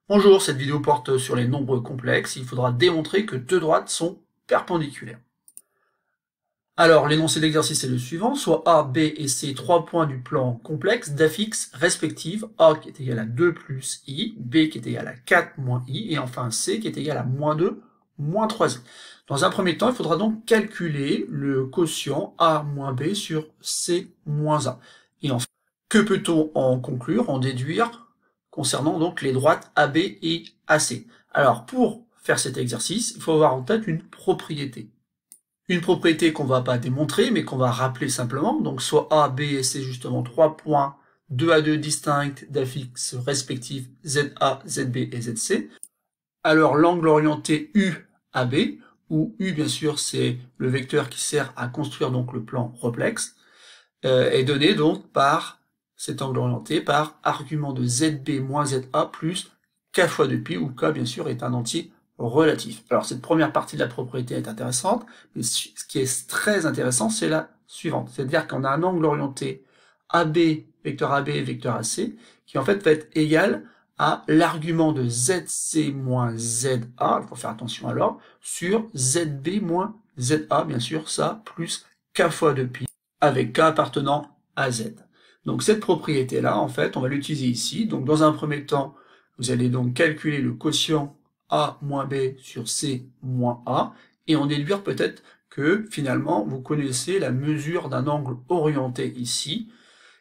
Bonjour, cette vidéo porte sur les nombres complexes. Il faudra démontrer que deux droites sont perpendiculaires. Alors, l'énoncé de l'exercice est le suivant, soit A, B et C, 3 points du plan complexe d'affixes respectives, A qui est égal à 2 plus I, B qui est égal à 4 moins I, et enfin C qui est égal à moins 2 moins 3I. Dans un premier temps, il faudra donc calculer le quotient A moins B sur C moins A. Et enfin, que peut-on en conclure, en déduire, concernant donc les droites AB et AC? Alors, pour faire cet exercice, il faut avoir en tête une propriété. Une propriété qu'on va pas démontrer, mais qu'on va rappeler simplement. Donc, soit A, B et C, justement, 3 points 2 à 2 distincts d'affixes respectifs ZA, ZB et ZC. Alors, l'angle orienté UAB, où U, bien sûr, c'est le vecteur qui sert à construire donc le plan Replex, est donné donc par cet angle orienté par argument de ZB moins ZA plus K fois 2pi, où K, bien sûr, est un entier relatif. Alors, cette première partie de la propriété est intéressante, mais ce qui est très intéressant, c'est la suivante. C'est-à-dire qu'on a un angle orienté AB, vecteur AC, qui en fait va être égal à l'argument de ZC moins ZA, il faut faire attention alors, sur ZB moins ZA, bien sûr, ça, plus K fois 2pi, avec K appartenant à Z. Donc cette propriété-là, en fait, on va l'utiliser ici. Donc dans un premier temps, vous allez donc calculer le quotient A moins B sur C moins A, et en déduire peut-être que finalement, vous connaissez la mesure d'un angle orienté ici,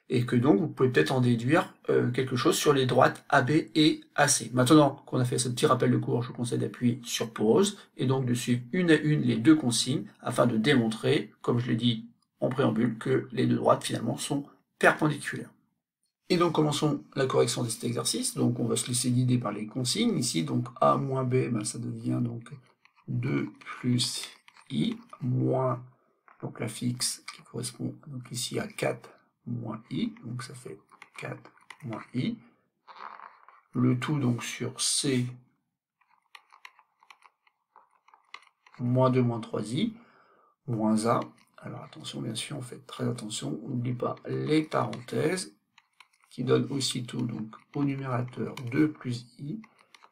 et que donc vous pouvez peut-être en déduire quelque chose sur les droites AB et AC. Maintenant qu'on a fait ce petit rappel de cours, je vous conseille d'appuyer sur pause, et donc de suivre une à une les deux consignes, afin de démontrer, comme je l'ai dit en préambule, que les deux droites finalement sont perpendiculaires. Et donc commençons la correction de cet exercice. Donc on va se laisser guider par les consignes. Ici, donc A moins B, ben, ça devient donc 2 plus I, moins donc la fixe qui correspond donc ici à 4 moins I, donc ça fait 4 moins I. Le tout donc sur C moins 2 moins 3I, moins A. Alors attention, bien sûr, on fait très attention, on n'oublie pas les parenthèses, qui donne aussitôt donc au numérateur 2 plus I,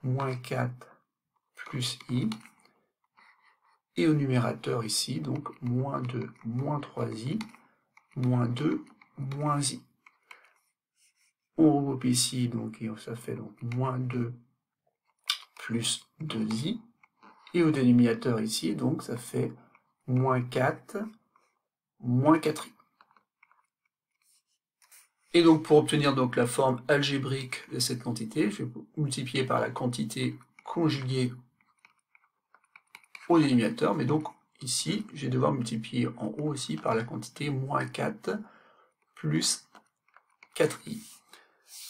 moins 4 plus I, et au numérateur ici, donc moins 2 moins 3I, moins 2 moins I. On regroupe ici, donc, et ça fait donc moins 2 plus 2i, et au dénominateur ici, donc ça fait moins 4 moins 4i. Et donc pour obtenir donc la forme algébrique de cette quantité, je vais multiplier par la quantité conjuguée au dénominateur, mais donc ici, je vais devoir multiplier en haut aussi par la quantité moins 4 plus 4i.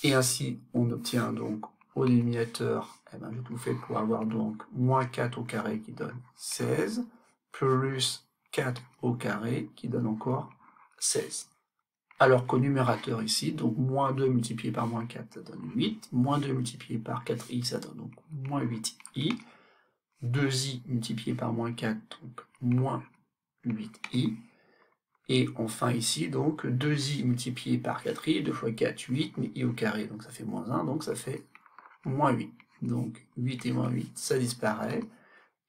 Et ainsi, on obtient donc au dénominateur, eh ben, j'ai tout fait pour avoir donc moins 4 au carré qui donne 16, plus 4 au carré qui donne encore 16. Alors qu'au numérateur ici, donc moins 2 multiplié par moins 4, ça donne 8, moins 2 multiplié par 4i, ça donne donc moins 8i, 2i multiplié par moins 4, donc moins 8i, et enfin ici, donc 2i multiplié par 4i, 2 fois 4, 8, mais i au carré, donc ça fait moins 1, donc ça fait moins 8. Donc 8 et moins 8, ça disparaît,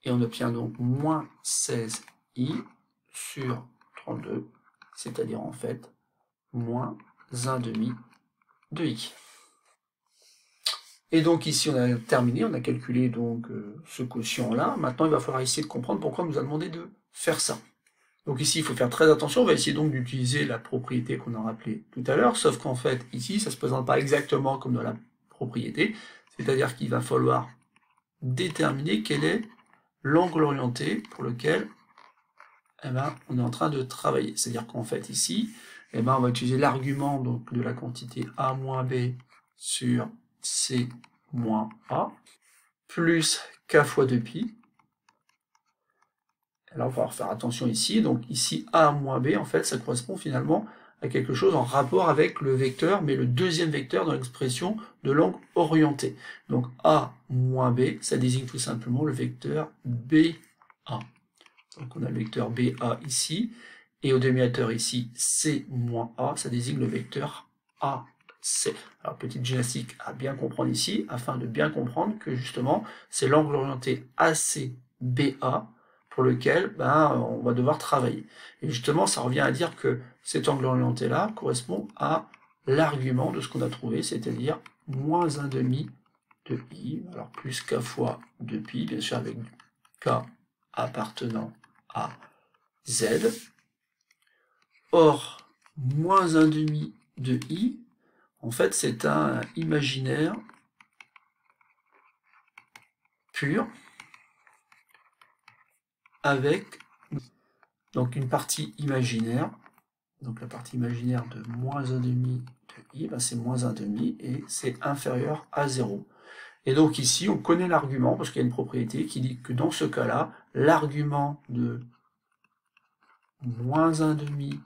et on obtient donc moins 16i sur 32, c'est-à-dire en fait moins 1,5 de i. Et donc ici on a terminé, on a calculé donc ce quotient-là. Maintenant il va falloir essayer de comprendre pourquoi on nous a demandé de faire ça. Donc ici il faut faire très attention, on va essayer donc d'utiliser la propriété qu'on a rappelée tout à l'heure, sauf qu'en fait ici ça se présente pas exactement comme dans la propriété, c'est-à-dire qu'il va falloir déterminer quel est l'angle orienté pour lequel eh ben, on est en train de travailler. C'est-à-dire qu'en fait ici, eh ben, on va utiliser l'argument donc de la quantité A moins B sur C moins A, plus K fois 2pi. Alors, il va falloir faire attention ici. Donc ici, A moins B, en fait, ça correspond finalement à quelque chose en rapport avec le vecteur, mais le deuxième vecteur dans l'expression de l'angle orienté. Donc A moins B, ça désigne tout simplement le vecteur BA. Donc on a le vecteur BA ici, et au dénominateur ici, C moins A, ça désigne le vecteur A. C. Alors, petite gymnastique à bien comprendre ici, afin de bien comprendre que justement, c'est l'angle orienté ACBA pour lequel on va devoir travailler. Et justement, ça revient à dire que cet angle orienté-là correspond à l'argument de ce qu'on a trouvé, c'est-à-dire moins 1/2 de I, alors plus K fois 2pi, bien sûr avec K appartenant à Z. Or, moins 1/2 de I, en fait, c'est un imaginaire pur avec donc une partie imaginaire. Donc la partie imaginaire de moins 1/2 de I, c'est moins 1/2 et c'est inférieur à 0. Et donc ici, on connaît l'argument, parce qu'il y a une propriété qui dit que dans ce cas-là, l'argument de moins 1/2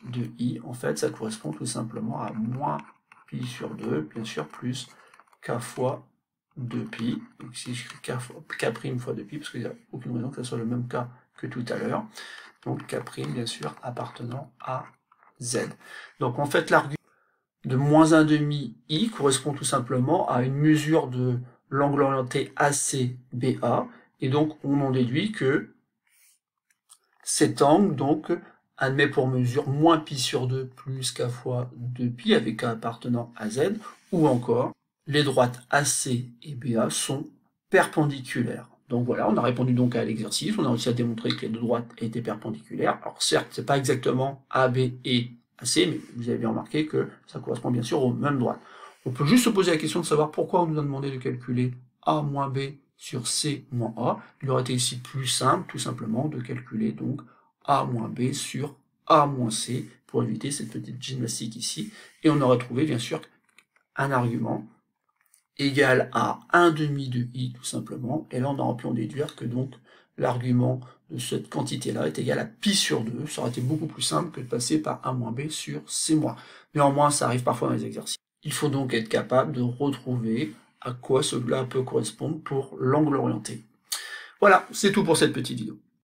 de I, en fait, ça correspond tout simplement à moins pi sur 2, bien sûr, plus K fois 2pi. Donc ici, je fais K' fois 2pi, parce qu'il n'y a aucune raison que ce soit le même K que tout à l'heure. Donc K', bien sûr, appartenant à Z. Donc en fait, l'argument de moins 1/2 I correspond tout simplement à une mesure de l'angle orienté ACBA, et donc on en déduit que cet angle, donc, admet pour mesure moins pi sur 2 plus K fois 2pi avec K appartenant à Z, ou encore, les droites AC et BA sont perpendiculaires. Donc voilà, on a répondu donc à l'exercice, on a réussi à démontrer que les deux droites étaient perpendiculaires. Alors certes, c'est pas exactement AB et AC, mais vous avez bien remarqué que ça correspond bien sûr aux mêmes droites. On peut juste se poser la question de savoir pourquoi on nous a demandé de calculer A moins B sur C moins A. Il aurait été ici plus simple, tout simplement, de calculer donc A moins B sur A moins C, pour éviter cette petite gymnastique ici. Et on aurait trouvé, bien sûr, un argument égal à 1/2 de I, tout simplement. Et là, on aurait pu en déduire que donc l'argument de cette quantité-là est égal à pi sur 2. Ça aurait été beaucoup plus simple que de passer par A moins B sur C moins. Néanmoins, ça arrive parfois dans les exercices. Il faut donc être capable de retrouver à quoi cela peut correspondre pour l'angle orienté. Voilà, c'est tout pour cette petite vidéo.